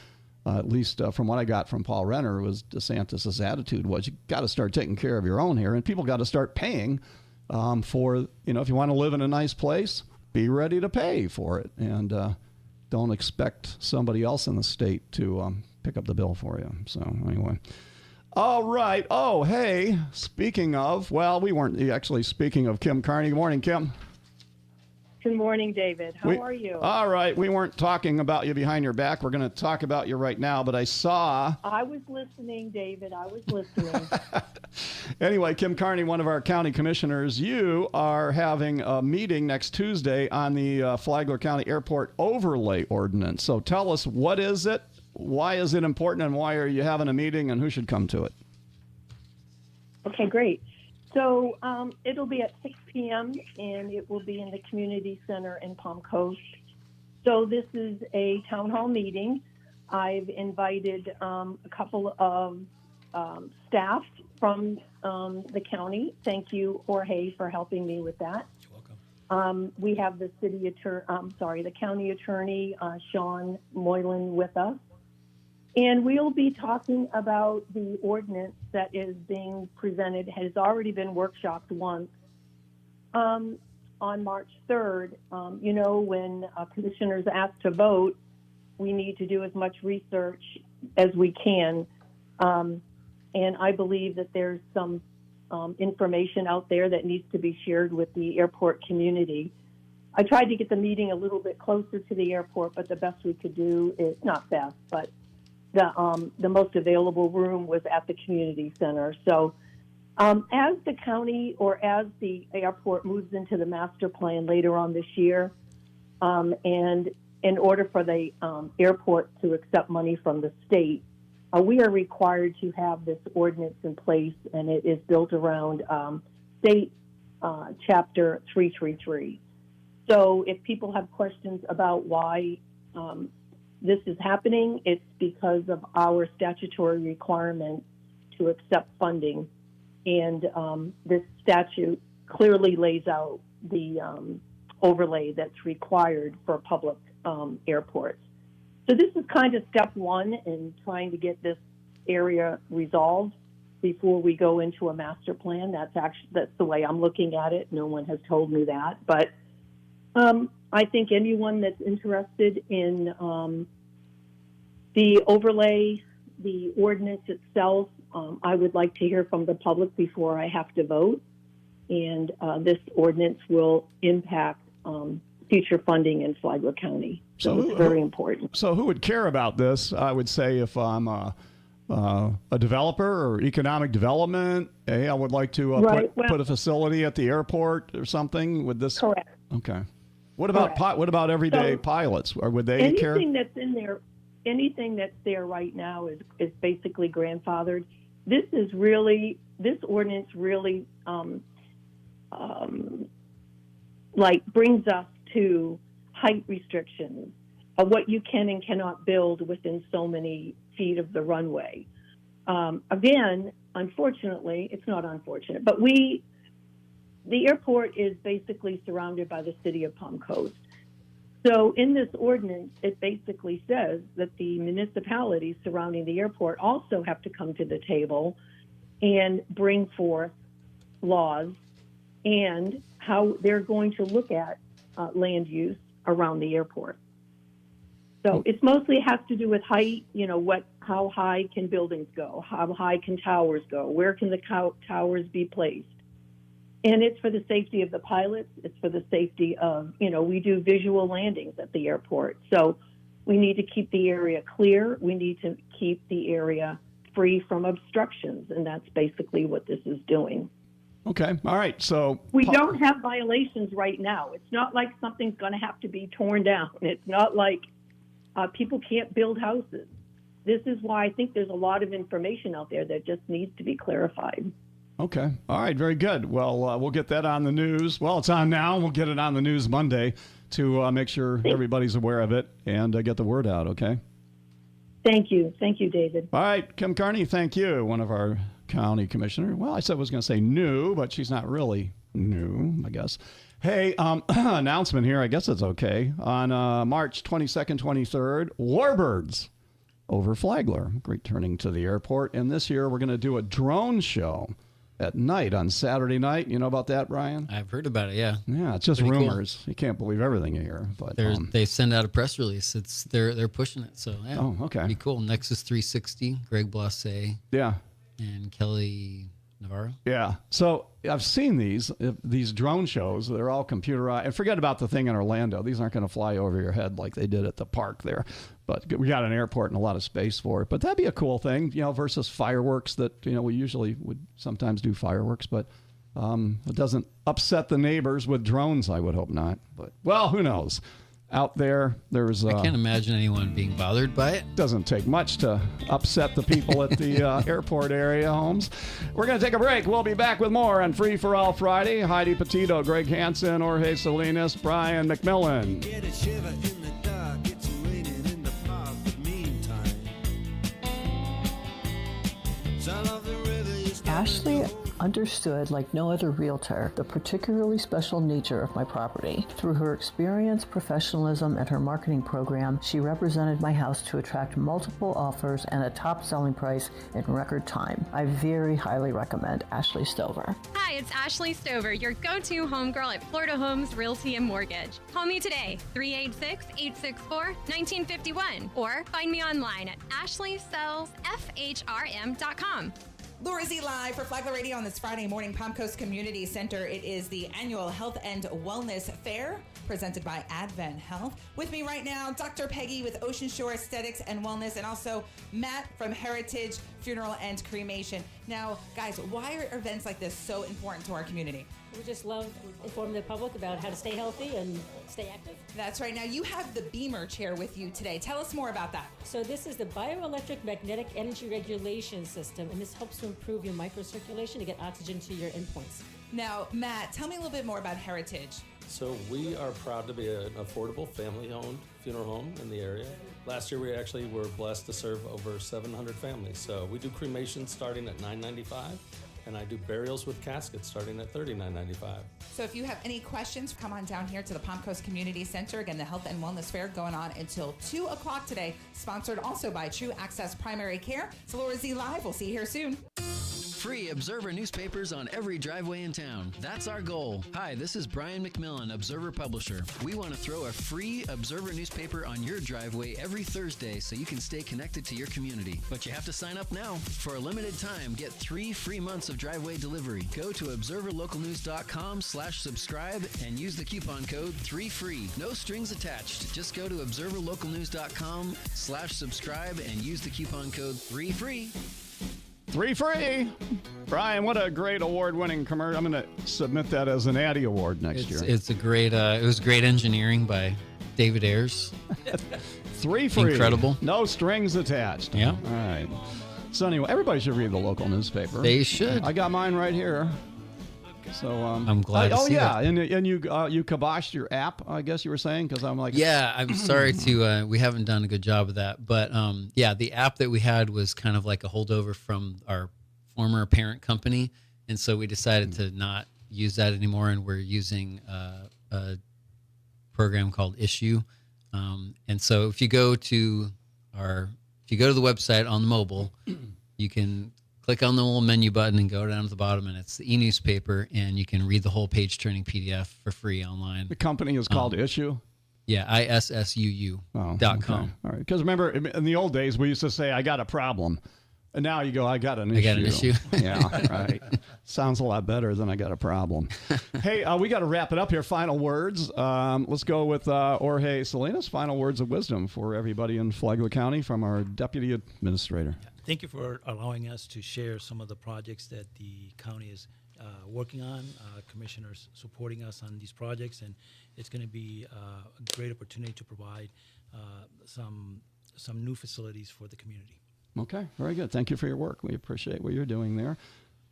S1: at least from what I got from Paul Renner, was DeSantis's attitude was, you got to start taking care of your own here, and people got to start paying for, if you want to live in a nice place, be ready to pay for it, and don't expect somebody else in the state to pick up the bill for you. So anyway. All right. Oh, hey, speaking of, we weren't actually speaking of Kim Carney. Good morning, Kim.
S13: Good morning, David. How are you?
S1: All right. We weren't talking about you behind your back. We're going to talk about you right now, but I saw...
S13: I was listening, David. I was listening.
S1: Anyway, Kim Carney, one of our county commissioners, you are having a meeting next Tuesday on the Flagler County Airport Overlay Ordinance. So tell us, what is it? Why is it important, and why are you having a meeting, and who should come to it?
S13: Okay, great. So it'll be at 6 p.m., and it will be in the community center in Palm Coast. So this is a town hall meeting. I've invited a couple of staff from the county. Thank you, Jorge, for helping me with that.
S5: You're welcome.
S13: We have the the county attorney, Sean Moylan, with us. And we'll be talking about the ordinance that is being presented, has already been workshopped once on March 3rd. When commissioners ask to vote, we need to do as much research as we can. And I believe that there's some information out there that needs to be shared with the airport community. I tried to get the meeting a little bit closer to the airport, but the best we could do is not best, but the most available room was at the community center. So as the county or as the airport moves into the master plan later on this year, and in order for the airport to accept money from the state, we are required to have this ordinance in place, and it is built around state chapter 333. So if people have questions about why this is happening, it's because of our statutory requirement to accept funding. And this statute clearly lays out the overlay that's required for public airports. So this is kind of step one in trying to get this area resolved before we go into a master plan. That's the way I'm looking at it. No one has told me that, but I think anyone that's interested in the overlay, the ordinance itself, I would like to hear from the public before I have to vote. And this ordinance will impact future funding in Flagler County. So it's very important.
S1: So who would care about this? I would say if I'm a developer or economic development, hey, I would like to put a facility at the airport or something with this.
S13: Correct.
S1: Okay. What about everyday pilots? Or would they care?
S13: Anything that's there right now is basically grandfathered. This ordinance really brings us to height restrictions of what you can and cannot build within so many feet of the runway. Again, unfortunately, it's not unfortunate, but the airport is basically surrounded by the city of Palm Coast. So in this ordinance, it basically says that the municipalities surrounding the airport also have to come to the table and bring forth laws and how they're going to look at land use around the airport. So it mostly has to do with height, how high can buildings go? How high can towers go? Where can the towers be placed? And it's for the safety of the pilots. It's for the safety of, we do visual landings at the airport. So we need to keep the area clear. We need to keep the area free from obstructions. And that's basically what this is doing.
S1: Okay. All right. So
S13: we don't have violations right now. It's not like something's going to have to be torn down. It's not like people can't build houses. This is why I think there's a lot of information out there that just needs to be clarified.
S1: Okay. All right. Very good. Well, we'll get that on the news. Well, it's on now. We'll get it on the news Monday to make sure everybody's aware of it and get the word out. Okay.
S13: Thank you. Thank you, David.
S1: All right. Kim Carney, thank you. One of our county commissioner. Well, I said I was going to say new, but she's not really new, I guess. Hey, announcement here. I guess it's okay. On March 22nd, 23rd, Warbirds Over Flagler, returning to the airport. And this year we're going to do a drone show at night on Saturday night. You know about that, Brian?
S2: I've heard about it, yeah.
S1: Yeah, it's just rumors. Cool. You can't believe everything you hear. But
S2: they send out a press release. They're pushing it. So yeah.
S1: Oh, okay.
S2: Be cool. Nexus 360, Greg Blasset.
S1: Yeah.
S2: And Kelly Navarro.
S1: Yeah. So I've seen these drone shows. They're all computerized. And forget about the thing in Orlando. These aren't going to fly over your head like they did at the park there. But we got an airport and a lot of space for it. But that'd be a cool thing, versus fireworks that, we usually would sometimes do fireworks. But it doesn't upset the neighbors with drones, I would hope not. But, well, who knows? Out there, there's...
S2: I can't imagine anyone being bothered by it.
S1: Doesn't take much to upset the people at the airport area homes. We're going to take a break. We'll be back with more on Free for All Friday. Heidi Petito, Greg Hansen, Jorge Salinas, Brian McMillan.
S12: Get a shiver in the dark, it's raining in the park, but meantime Son of the river you step
S14: Ashley understood, like no other realtor, the particularly special nature of my property. Through her experience, professionalism, and her marketing program, she represented my house to attract multiple offers and a top selling price in record time. I very highly recommend Ashley Stover.
S10: Hi, it's Ashley Stover, your go-to homegirl at Florida Homes Realty and Mortgage. Call me today, 386-864-1951, or find me online at ashleysellsfhrm.com.
S6: Laura Z live for Flagler Radio on this Friday morning, Palm Coast Community Center. It is the annual Health and Wellness Fair presented by Advent Health. With me right now, Dr. Peggy with Ocean Shore Aesthetics and Wellness, and also Matt from Heritage Funeral and Cremation. Now, guys, why are events like this so important to our community?
S15: We just love informing the public about how to stay healthy and stay active.
S6: That's right. Now, you have the Beamer chair with you today. Tell us more about that.
S15: So this is the bioelectric magnetic energy regulation system, and this helps to improve your microcirculation to get oxygen to your endpoints.
S6: Now, Matt, tell me a little bit more about Heritage.
S16: So we are proud to be an affordable family-owned funeral home in the area. Last year we actually were blessed to serve over 700 families. So we do cremation starting at $9.95, and I do burials with caskets starting at $39.95.
S6: So if you have any questions, come on down here to the Palm Coast Community Center. Again, the Health and Wellness Fair going on until 2 o'clock today, sponsored also by True Access Primary Care. So Laura Z Live, we'll see you here soon.
S17: Free Observer newspapers on every driveway in town. That's our goal. Hi, this is Brian McMillan, Observer Publisher. We want to throw a free Observer newspaper on your driveway every Thursday so you can stay connected to your community. But you have to sign up now. For a limited time, get 3 free months of driveway delivery. Go to observerlocalnews.com/subscribe and use the coupon code 3FREE. No strings attached. Just go to observerlocalnews.com/subscribe and use the coupon code 3FREE.
S1: 3 free. Brian, what a great award-winning commercial. I'm going to submit that as an Addy Award next year.
S2: It's a great, it was great engineering by David Ayers.
S1: 3 free.
S2: Incredible.
S1: No strings attached.
S2: Yeah.
S1: All right. So anyway, everybody should read the local newspaper.
S2: They should.
S1: I got mine right here. So
S2: I'm glad to see
S1: that.
S2: that.
S1: And you kiboshed your app, I guess you were saying, because I'm like,
S2: yeah, I'm sorry to we haven't done a good job of that, but yeah, the app that we had was kind of like a holdover from our former parent company, and so we decided to not use that anymore, and we're using a program called Issue, and so if you go to the website on the mobile, you can click on the little menu button and go down to the bottom, and it's the e-newspaper, and you can read the whole page-turning PDF for free online.
S1: The company is called Issue?
S2: Yeah, ISSUU.com.
S1: Okay. All right. Because remember, in the old days, we used to say, I got a problem. And now you go, I got an issue.
S2: I got an issue.
S1: Yeah, right. Sounds a lot better than I got a problem. Hey, we got to wrap it up here. Final words. Let's go with Jorge Salinas. Final words of wisdom for everybody in Flagler County from our Deputy Administrator.
S5: Thank you for allowing us to share some of the projects that the county is working on. Commissioners supporting us on these projects, and it's going to be a great opportunity to provide some new facilities for the community.
S1: Okay, very good. Thank you for your work. We appreciate what you're doing there.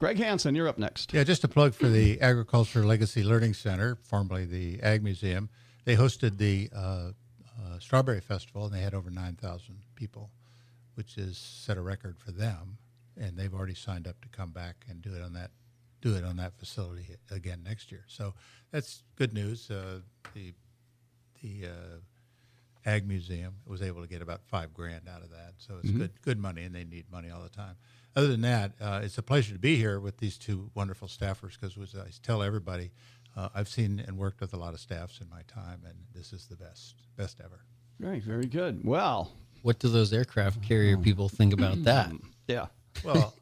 S1: Greg Hansen, you're up next.
S3: Yeah, just a plug for the Agriculture Legacy Learning Center, formerly the Ag Museum. They hosted the Strawberry Festival, and they had over 9,000 people, which is set a record for them, and they've already signed up to come back and do it on that facility again next year. So that's good news. The Ag Museum was able to get about $5,000 out of that, so it's good money, and they need money all the time. Other than that, it's a pleasure to be here with these two wonderful staffers, because as I tell everybody, I've seen and worked with a lot of staffs in my time, and this is the best ever.
S1: Very, very good. Well,
S2: what do those aircraft carrier people think about that?
S1: Yeah.
S3: Well,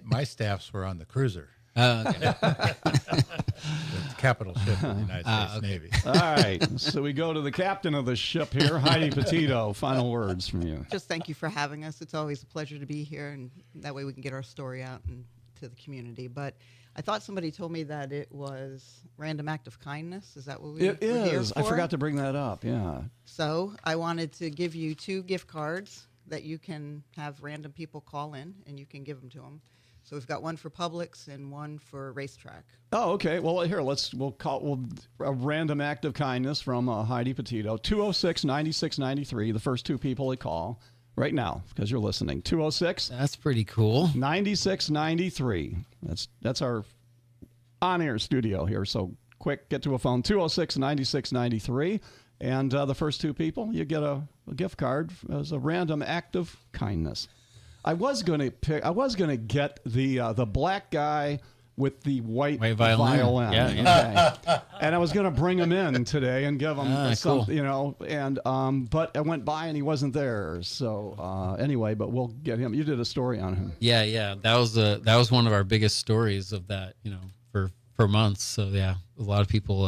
S3: my staffs were on the cruiser.
S2: Okay.
S3: The capital ship of the United States Navy.
S1: All right. So we go to the captain of the ship here, Heidi Petito. Final words from you.
S4: Just thank you for having us. It's always a pleasure to be here, and that way we can get our story out and to the community. But I thought somebody told me that it was random act of kindness. Is that what we
S1: It is. I forgot to bring that up. Yeah.
S4: So I wanted to give you 2 gift cards that you can have random people call in, and you can give them to them. So we've got one for Publix and one for Racetrack.
S1: Oh, okay. Well, here, we'll call a random act of kindness from Heidi Petito. 206-9693, the first 2 people that call. right now because you're listening. 206.
S2: That's pretty cool.
S1: 9693. That's our on-air studio here. So quick, get to a phone. 206-9693. And the first two people, you get a gift card as a random act of kindness. I was gonna get the black guy with the white violin.
S2: Yeah.
S1: Okay. And I was going to bring him in today and give him some,
S2: cool.
S1: and but I went by and he wasn't there. So anyway, but we'll get him. You did a story on him.
S2: Yeah. That was one of our biggest stories of that, for months. So yeah, a lot of people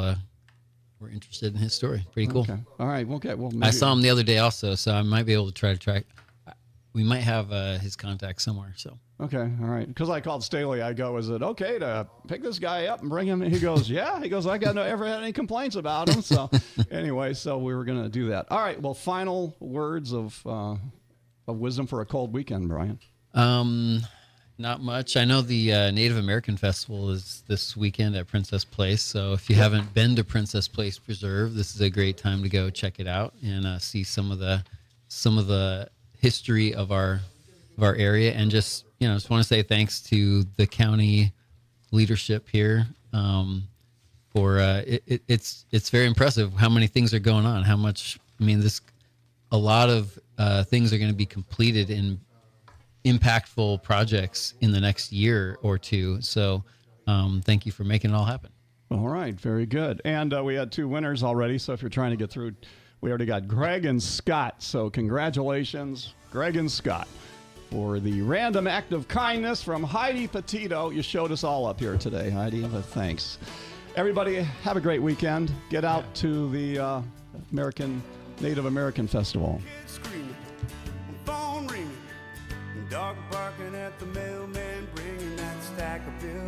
S2: were interested in his story. Pretty cool.
S1: Okay. All right. Okay. Well,
S2: I saw him the other day also, so I might be able to try to track. We might have his contact somewhere. So.
S1: Okay, all right. Because I called Staley. I go, is it okay to pick this guy up and bring him? He goes, yeah. He goes, I got ever had any complaints about him. So anyway, so we were going to do that. All right. Well, final words of wisdom for a cold weekend, Brian.
S2: Not much. I know the Native American Festival is this weekend at Princess Place. So if you haven't been to Princess Place Preserve, this is a great time to go check it out and see some of the history of our area, and just want to say thanks to the county leadership here for it's very impressive how many things are going on. A lot of things are going to be completed in impactful projects in the next year or two. So thank you for making it all happen.
S1: All right, very good. And we had two winners already. So if you're trying to get through, we already got Greg and Scott. So congratulations, Greg and Scott, for the random act of kindness from Heidi Petito. You showed us all up here today, Heidi. But thanks. Everybody, have a great weekend. Get out to the Native American Festival.
S12: Kids screaming, phone ringing, dog barking at the mailman bringing that stack of bills.